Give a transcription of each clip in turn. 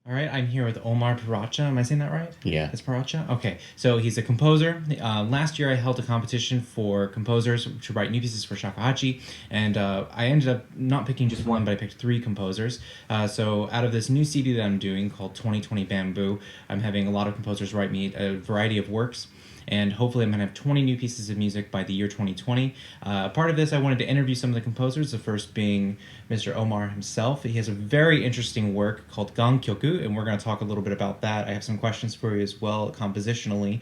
All right, I'm here with Omar Peracha. Am I saying that right? Yeah. It's Peracha? Okay, so he's a composer. Last year I held a competition for composers to write new pieces for Shakuhachi, and I ended up not picking just one, but I picked three composers. So out of this new CD that I'm doing called 2020 Bamboo, I'm having a lot of composers write me a variety of works, and hopefully I'm going to have 20 new pieces of music by the year 2020. Part of this, I wanted to interview some of the composers, the first being Mr. Omar himself. He has a very interesting work called Gankyoku, and we're going to talk a little bit about that. I have some questions for you as well, compositionally.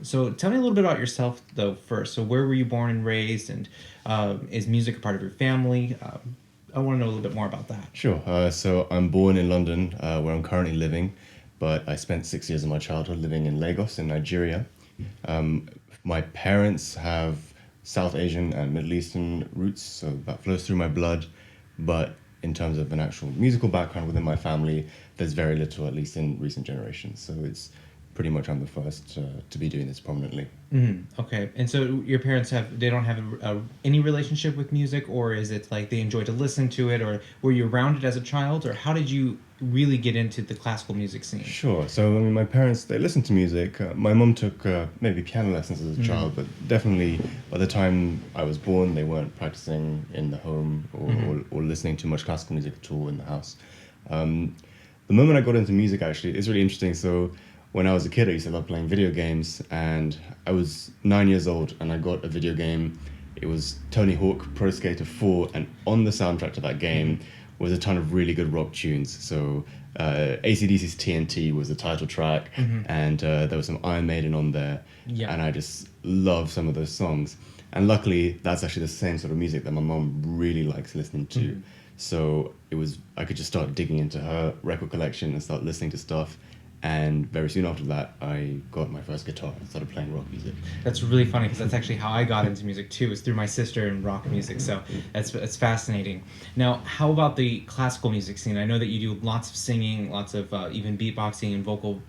So tell me a little bit about yourself, though, first. So where were you born and raised, and is music a part of your family? I want to know a little bit more about that. Sure. So I'm born in London, where I'm currently living, but I spent 6 years of my childhood living in Lagos in Nigeria. My parents have South Asian and Middle Eastern roots, so that flows through my blood. But in terms of an actual musical background within my family, there's very little, at least in recent generations. So it's pretty much I'm the first to be doing this prominently. Okay, and so your parents they don't have any relationship with music, or is it like they enjoy to listen to it, or were you around it as a child, or how did you really get into the classical music scene? Sure. So, I mean, my parents, they listened to music. My mum took maybe piano lessons as a child, but definitely by the time I was born, they weren't practicing in the home or listening to much classical music at all in the house. The moment I got into music, actually, is really interesting. So, when I was a kid, I used to love playing video games, and I was 9 years old, and I got a video game. It was Tony Hawk Pro Skater 4, and on the soundtrack to that game was a ton of really good rock tunes. So AC/DC's TNT was the title track, and there was some Iron Maiden on there, Yeah. and I just love some of those songs. And luckily, that's actually the same sort of music that my mom really likes listening to. So I could just start digging into her record collection and start listening to stuff. And very soon after that, I got my first guitar and started playing rock music. That's really funny because that's actually how I got into music too. Was through my sister and rock music. So that's fascinating. Now, how about the classical music scene? I know that you do lots of singing, lots of even beatboxing and vocal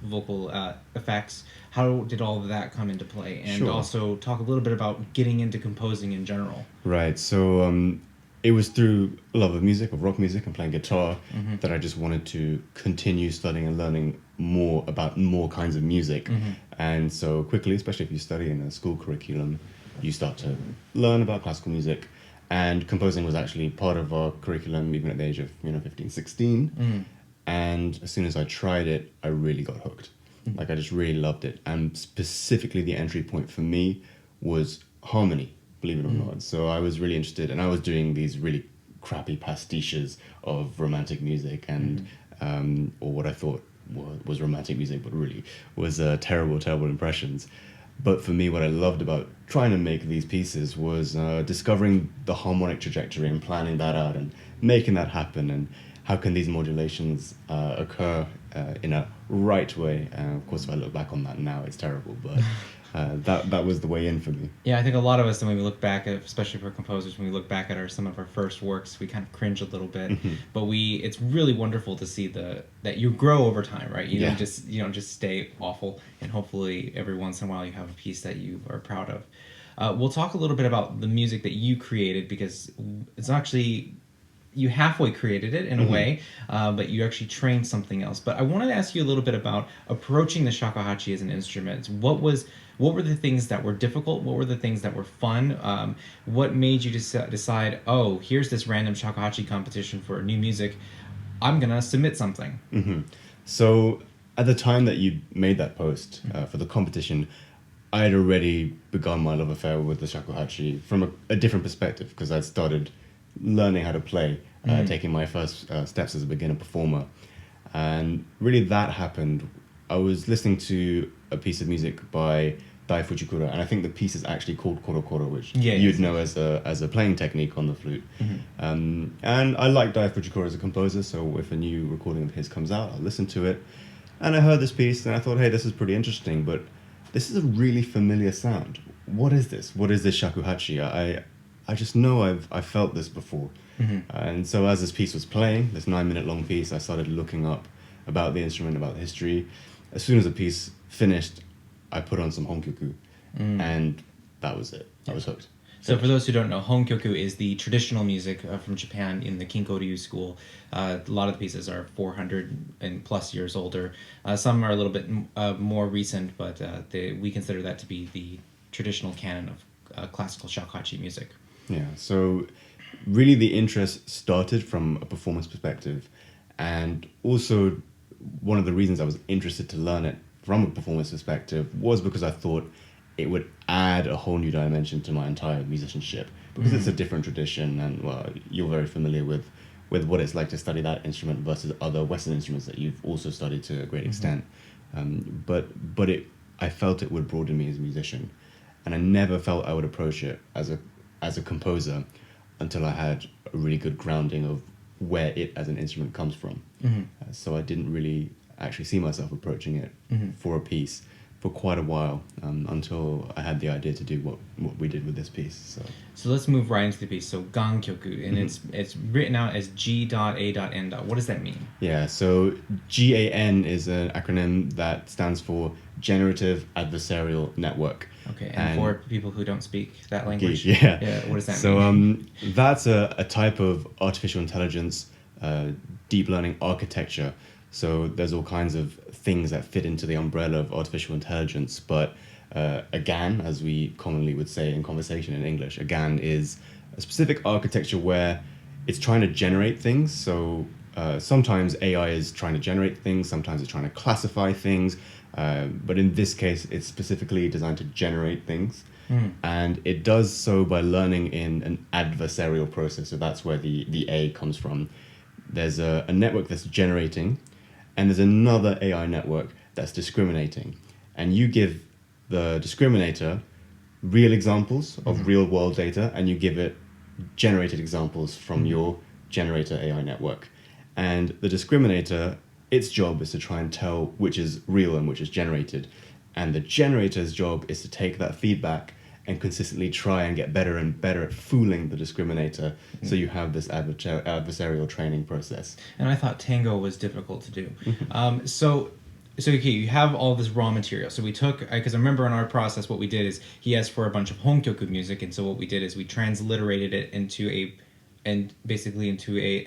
effects. How did all of that come into play? And Sure. also talk a little bit about getting into composing in general. Right. So it was through a love of music, of rock music, and playing guitar that I just wanted to continue studying and learning more about more kinds of music. And so quickly, especially if you study in a school curriculum, you start to learn about classical music. And composing was actually part of our curriculum even at the age of 15, 16. And as soon as I tried it, I really got hooked. Like I just really loved it. And specifically the entry point for me was harmony, believe it or not. So I was really interested, and I was doing these really crappy pastiches of romantic music and or what I thought was romantic music, but really was terrible, terrible impressions. But for me, what I loved about trying to make these pieces was discovering the harmonic trajectory and planning that out and making that happen, and how can these modulations occur in a right way. Of course, if I look back on that now, it's terrible, but that was the way in for me. Yeah, I think a lot of us, when we look back at, especially for composers, when we look back at some of our first works, we kind of cringe a little bit. But it's really wonderful to see that you grow over time, right? You don't just stay awful, and hopefully every once in a while you have a piece that you are proud of. We'll talk a little bit about the music that you created, because it's actually you halfway created it in a way, but you actually trained something else. But I wanted to ask you a little bit about approaching the shakuhachi as an instrument. What were the things that were difficult? What were the things that were fun? What made you decide, oh, here's this random shakuhachi competition for new music, I'm gonna submit something? So at the time that you made that post for the competition, I had already begun my love affair with the shakuhachi from a different perspective, because I'd started learning how to play, taking my first steps as a beginner performer. And really that happened. I was listening to a piece of music by Dai Fujikura, and I think the piece is actually called Koro Koro, which you'd know as a playing technique on the flute. And I like Dai Fujikura as a composer, so if a new recording of his comes out, I'll listen to it. And I heard this piece, and I thought, hey, this is pretty interesting, but this is a really familiar sound. What is this? What is this shakuhachi? I just know I've felt this before. And so as this piece was playing, this 9-minute long piece, I started looking up about the instrument, about the history. As soon as the piece finished, I put on some Honkyoku, and that was it. I was hooked. So for those who don't know, Honkyoku is the traditional music from Japan in the Kinko-ryu school. A lot of the pieces are 400 and plus years older. Some are a little bit more recent, but we consider that to be the traditional canon of classical shakuhachi music. Yeah, so really the interest started from a performance perspective, and also one of the reasons I was interested to learn it from a performance perspective was because I thought it would add a whole new dimension to my entire musicianship, because it's a different tradition, and well, you're very familiar with what it's like to study that instrument versus other Western instruments that you've also studied to a great extent. But I felt it would broaden me as a musician, and I never felt I would approach it as a composer until I had a really good grounding of where it as an instrument comes from. So I didn't really actually see myself approaching it for a piece for quite a while, until I had the idea to do what we did with this piece. So let's move right into the piece. So Gankyoku, and it's written out as G.A.N. What does that mean? Yeah, so G.A.N. is an acronym that stands for Generative Adversarial Network. Okay, and for people who don't speak that language, what does that mean? So that's a type of artificial intelligence, deep learning architecture. So there's all kinds of things that fit into the umbrella of artificial intelligence, but a G.A.N., as we commonly would say in conversation in English, a G.A.N. is a specific architecture where it's trying to generate things. So sometimes AI is trying to generate things, sometimes it's trying to classify things, but in this case, it's specifically designed to generate things. And it does so by learning in an adversarial process. So that's where the A comes from. There's a network that's generating, and there's another AI network that's discriminating. And you give the discriminator real examples of real world data, and you give it generated examples from your generator AI network. And the discriminator, its job is to try and tell which is real and which is generated. And the generator's job is to take that feedback and consistently try and get better and better at fooling the discriminator. So you have this adversarial training process. And I thought tango was difficult to do. So okay, you have all this raw material. So we took, because I remember in our process what we did is he asked for a bunch of Honkyoku music, and so what we did is we transliterated it into an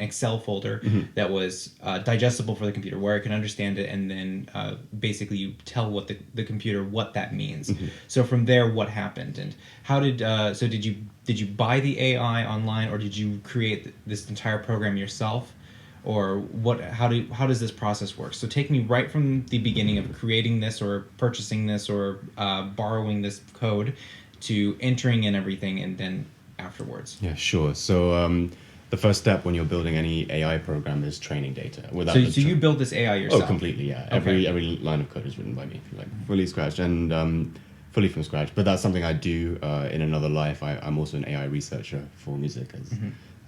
Excel folder that was digestible for the computer, where I can understand it, and then basically you tell the computer what that means. So from there, what happened, and how did did you buy the AI online, or did you create this entire program yourself, or how does this process work? So take me right from the beginning of creating this, or purchasing this, or borrowing this code, to entering in everything, and then afterwards. Yeah, sure. So the first step when you're building any AI program is training data. So you build this AI yourself? Oh, completely, yeah. Every line of code is written by me, like fully scratched, and fully from scratch. But that's something I do in another life. I'm also an AI researcher for music,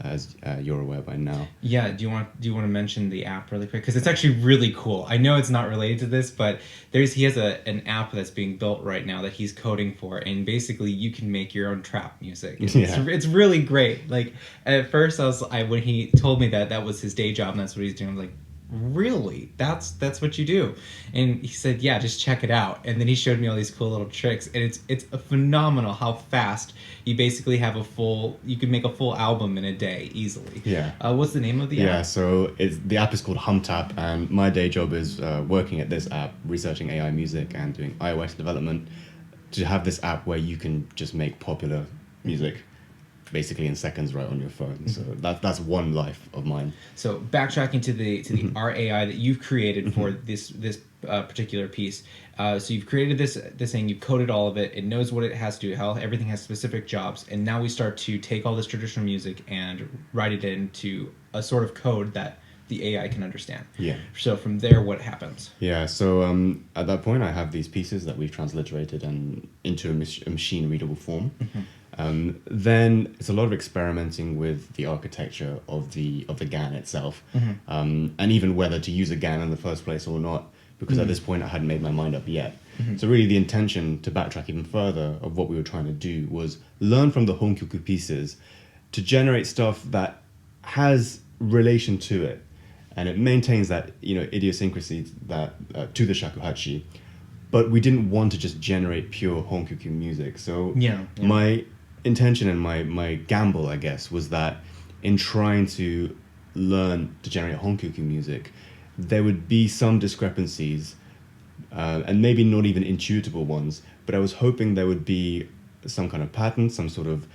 as you're aware by now. Yeah. Do you want to mention the app really quick? Because it's actually really cool. I know it's not related to this, but he has an app that's being built right now that he's coding for, and basically you can make your own trap music. It's really great. Like at first when he told me that was his day job and that's what he's doing, I was like, really? That's what you do? And he said, yeah, just check it out. And then he showed me all these cool little tricks, and it's a phenomenal how fast you basically have you can make a full album in a day easily. Yeah. What's the name of the app? Yeah, so the app is called HumTap, and my day job is working at this app, researching AI music and doing iOS development, to have this app where you can just make popular music basically in seconds right on your phone. So that's one life of mine. So backtracking to the RAI that you've created for this particular piece. So you've created this thing, you've coded all of it, it knows what it has to do, how everything has specific jobs, and now we start to take all this traditional music and write it into a sort of code that the AI can understand. Yeah. So from there, what happens? Yeah, so at that point I have these pieces that we've transliterated and into a machine readable form. Then it's a lot of experimenting with the architecture of the G.A.N. itself, and even whether to use a G.A.N. in the first place or not, because at this point I hadn't made my mind up yet. So really the intention, to backtrack even further, of what we were trying to do was learn from the Honkyoku pieces to generate stuff that has relation to it, and it maintains that idiosyncrasy that to the shakuhachi, but we didn't want to just generate pure Honkyoku music. So intention and my gamble, I guess, was that in trying to learn to generate Gankyoku music, there would be some discrepancies, and maybe not even intuitable ones, but I was hoping there would be some kind of pattern, some sort of,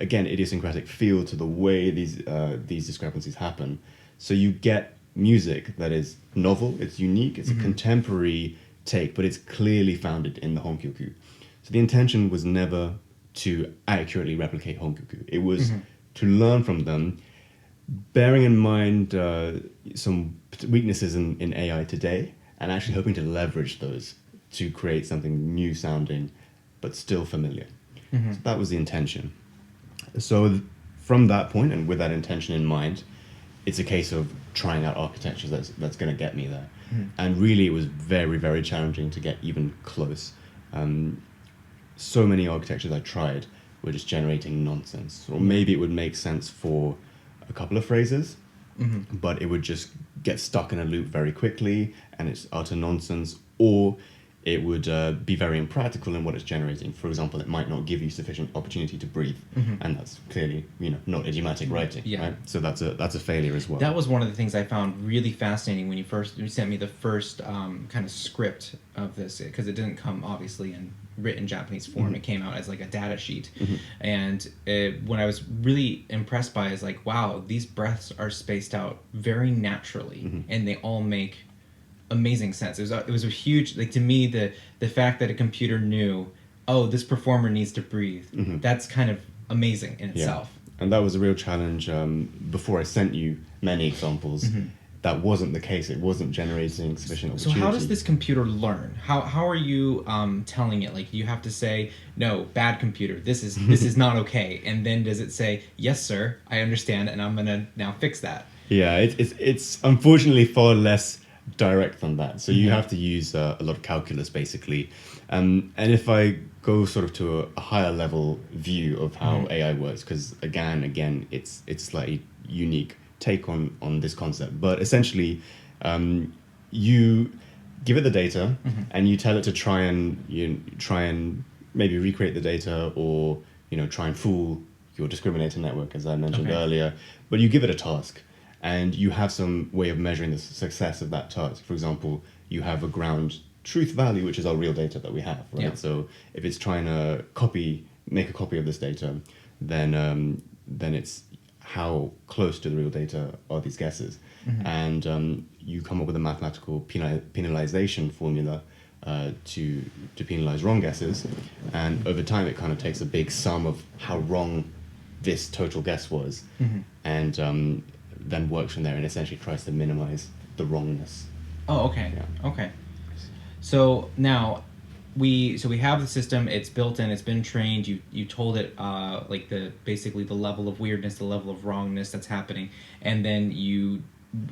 again, idiosyncratic feel to the way these discrepancies happen. So you get music that is novel, it's unique, it's a contemporary take, but it's clearly founded in the Gankyoku. So the intention was never to accurately replicate Gankyoku. It was to learn from them, bearing in mind some weaknesses in AI today, and actually hoping to leverage those to create something new sounding, but still familiar. So that was the intention. So from that point, and with that intention in mind, it's a case of trying out architectures that's going to get me there. And really, it was very, very challenging to get even close. So many architectures I tried were just generating nonsense. Or maybe it would make sense for a couple of phrases, but it would just get stuck in a loop very quickly, and it's utter nonsense. Or it would be very impractical in what it's generating. For example, it might not give you sufficient opportunity to breathe, and that's clearly, not idiomatic writing, right? So that's a failure as well. That was one of the things I found really fascinating when you sent me the first kind of script of this, because it didn't come obviously in written Japanese form. It came out as like a data sheet, and what I was really impressed by is like, wow, these breaths are spaced out very naturally, and they all make amazing sense. It was a huge, like, to me, the fact that a computer knew, oh, this performer needs to breathe, that's kind of amazing in itself. And that was a real challenge. Before I sent you many examples, that wasn't the case. It wasn't generating sufficient opportunity. So how does this computer learn? How are you telling it? Like, you have to say, no, bad computer, this is not okay, and then does it say, yes sir, I understand, and I'm gonna now fix that? Yeah, it's unfortunately far less direct than that. So you have to use a lot of calculus, basically. And if I go sort of to a higher level view of how AI works, because again, it's slightly unique take on this concept. But essentially, you give it the data, and you tell it to try and maybe recreate the data, or try and fool your discriminator network, as I mentioned earlier. But you give it a task, and you have some way of measuring the success of that task. For example, you have a ground truth value, which is our real data that we have, right? Yeah. So if it's trying to make a copy of this data, then it's how close to the real data are these guesses. And you come up with a mathematical penalization formula to penalize wrong guesses. And over time, it kind of takes a big sum of how wrong this total guess was, and then works from there and essentially tries to minimize the wrongness. Oh, okay. Yeah. Okay. So now we have the system, it's built in, it's been trained, you told it like basically the level of weirdness, the level of wrongness that's happening, and then you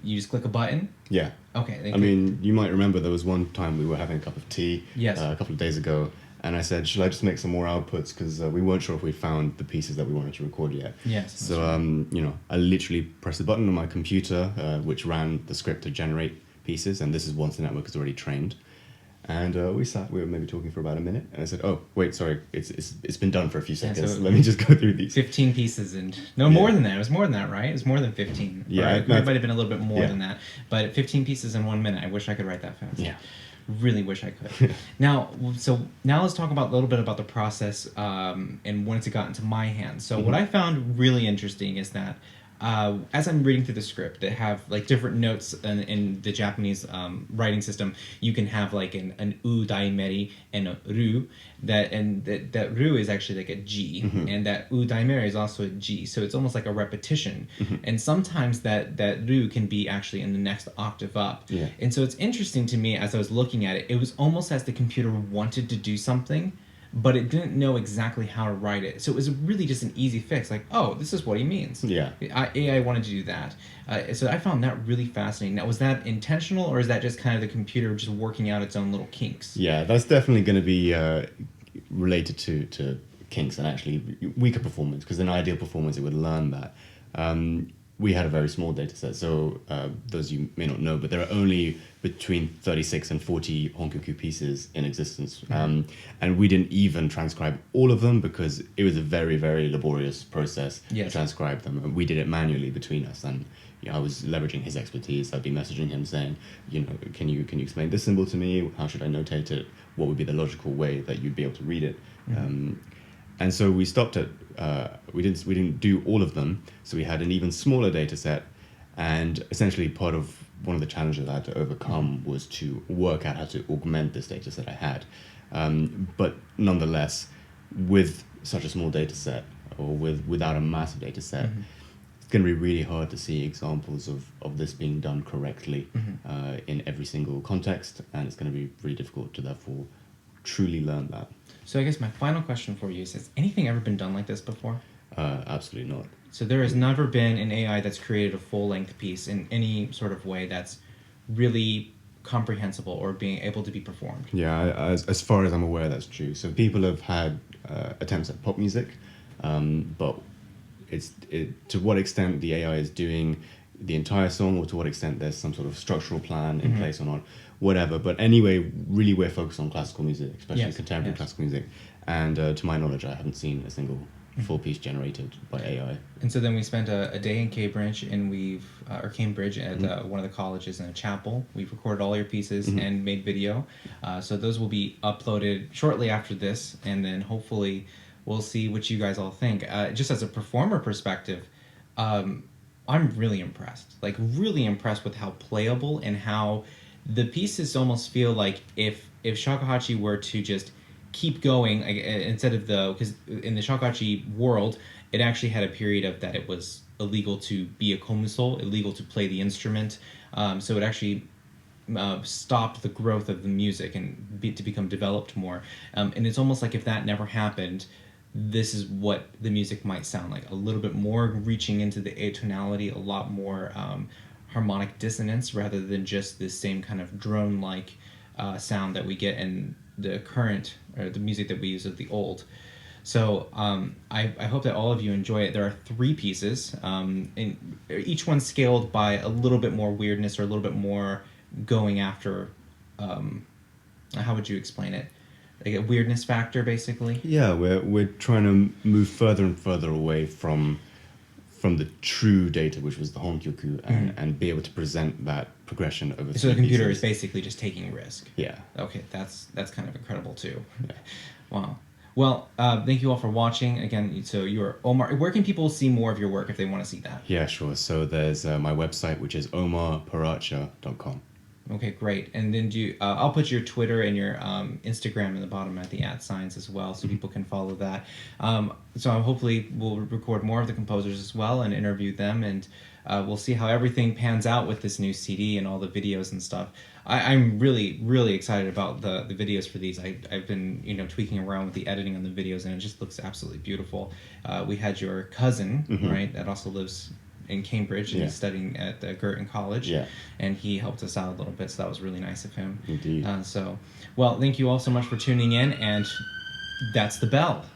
just click a button? Yeah. Okay. I mean, you might remember there was one time we were having a cup of tea a couple of days ago, and I said, should I just make some more outputs? Because we weren't sure if we'd found the pieces that we wanted to record yet. Yes. So, I literally pressed the button on my computer, which ran the script to generate pieces, and this is once the network is already trained. And we were maybe talking for about a minute, and I said, oh, wait, sorry, it's been done for a few seconds. So let me just go through these. 15 pieces, and more than that. It was more than that, right? It was more than 15. Yeah. It might have been a little bit more than that. But 15 pieces in 1 minute. I wish I could write that fast. Yeah. Really wish I could. Now let's talk about a little bit about the process and once it got into my hands. So what I found really interesting is that as I'm reading through the script, they have like different notes in the Japanese writing system. You can have like an u daimeri and a ru, that ru is actually like a G, and that u daimeri is also a G. So it's almost like a repetition. And sometimes that ru can be actually in the next octave up. Yeah. And so it's interesting to me as I was looking at it, it was almost as the computer wanted to do something, but it didn't know exactly how to write it. So it was really just an easy fix. Like, oh, this is what he means. Yeah. AI wanted to do that. So I found that really fascinating. Now, was that intentional, or is that just kind of the computer just working out its own little kinks? Yeah, that's definitely going to be related to kinks and actually weaker performance, because in ideal performance, it would learn that. we had a very small data set. So those you may not know, but there are only between 36 and 40 Gankyoku pieces in existence. And we didn't even transcribe all of them because it was a very, very laborious process to transcribe them. And we did it manually between us. And I was leveraging his expertise. I'd be messaging him saying, can you explain this symbol to me? How should I notate it? What would be the logical way that you'd be able to read it? And so we stopped at we didn't do all of them, so we had an even smaller data set, and essentially part of one of the challenges I had to overcome was to work out how to augment this data set I had. But nonetheless, with such a small data set, or without a massive data set, it's going to be really hard to see examples of this being done correctly in every single context, and it's going to be really difficult to therefore truly learn that. So I guess my final question for you is, has anything ever been done like this before? Absolutely not. So there has never been an AI that's created a full-length piece in any sort of way that's really comprehensible or being able to be performed? Yeah, as far as I'm aware, that's true. So people have had attempts at pop music, but to what extent the AI is doing the entire song, or to what extent there's some sort of structural plan in place or not, whatever. But anyway, really we're focused on classical music, especially contemporary classical music. And to my knowledge, I haven't seen a single full piece generated by AI. And so then we spent a day in Cambridge, and Cambridge at one of the colleges in a chapel. We've recorded all your pieces and made video. So those will be uploaded shortly after this, and then hopefully we'll see what you guys all think. Just as a performer perspective, I'm really impressed. Like, really impressed with how playable and how the pieces almost feel like if Shakuhachi were to just keep going, instead of because in the Shakuhachi world, it actually had a period of that it was illegal to be a komuso, illegal to play the instrument. So it actually stopped the growth of the music and to become developed more. And it's almost like if that never happened, this is what the music might sound like. A little bit more reaching into the atonality, a lot more harmonic dissonance, rather than just this same kind of drone-like sound that we get in the current, or the music that we use of the old. So I hope that all of you enjoy it. There are 3 pieces, and each one scaled by a little bit more weirdness, or a little bit more going after, how would you explain it? Like a weirdness factor, basically? Yeah, we're trying to move further and further away from the true data, which was the Gankyoku, and be able to present that progression over. So the computer is basically just taking risk. Yeah. Okay, that's kind of incredible too. Yeah. Wow. Well, thank you all for watching. Again, so you're Omar. Where can people see more of your work if they want to see that? Yeah, sure. So there's my website, which is omarperacha.com. Okay, great. And then I'll put your Twitter and your Instagram in the bottom at the @signs as well, so people can follow that. So hopefully we'll record more of the composers as well and interview them, and we'll see how everything pans out with this new CD and all the videos and stuff. I'm really, really excited about the videos for these. I've been tweaking around with the editing on the videos, and it just looks absolutely beautiful. We had your cousin, right, that also lives in Cambridge, and he's studying at the G.A.N College, and he helped us out a little bit, so that was really nice of him. Indeed. Well, thank you all so much for tuning in, and that's the bell.